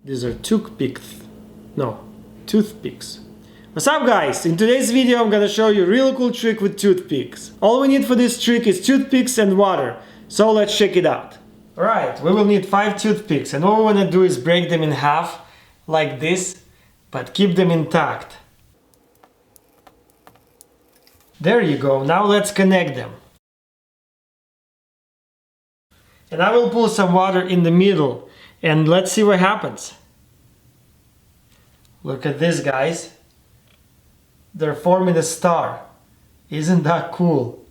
These are toothpicks. What's up guys? In today's video I'm gonna show you a really cool trick with toothpicks. All we need for this trick is toothpicks and water. So let's check it out. Alright, we will need 5 toothpicks and what we wanna do is break them in half like this, but keep them intact. There you go, now let's connect them. And I will pull some water in the middle and let's see what happens. Look at this, guys. They're forming a star. Isn't that cool?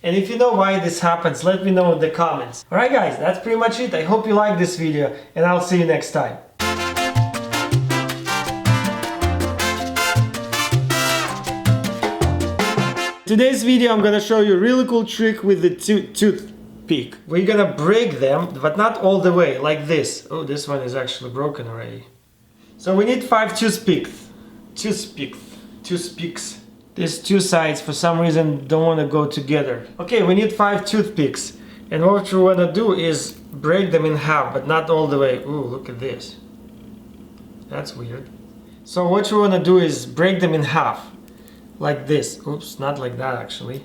And if you know why this happens, let me know in the comments. Alright guys, that's pretty much it. I hope you liked this video and I'll see you next time. Today's video I'm gonna show you a really cool trick with the toothpick. We're gonna break them, but not all the way, like this. Oh, this one is actually broken already. So we need 5 toothpicks. These two sides for some reason don't want to go together. Okay, we need 5 toothpicks. And what we want to do is break them in half, but not all the way. Ooh, look at this. That's weird. So what we want to do is break them in half. Like this. Oops, not like that actually.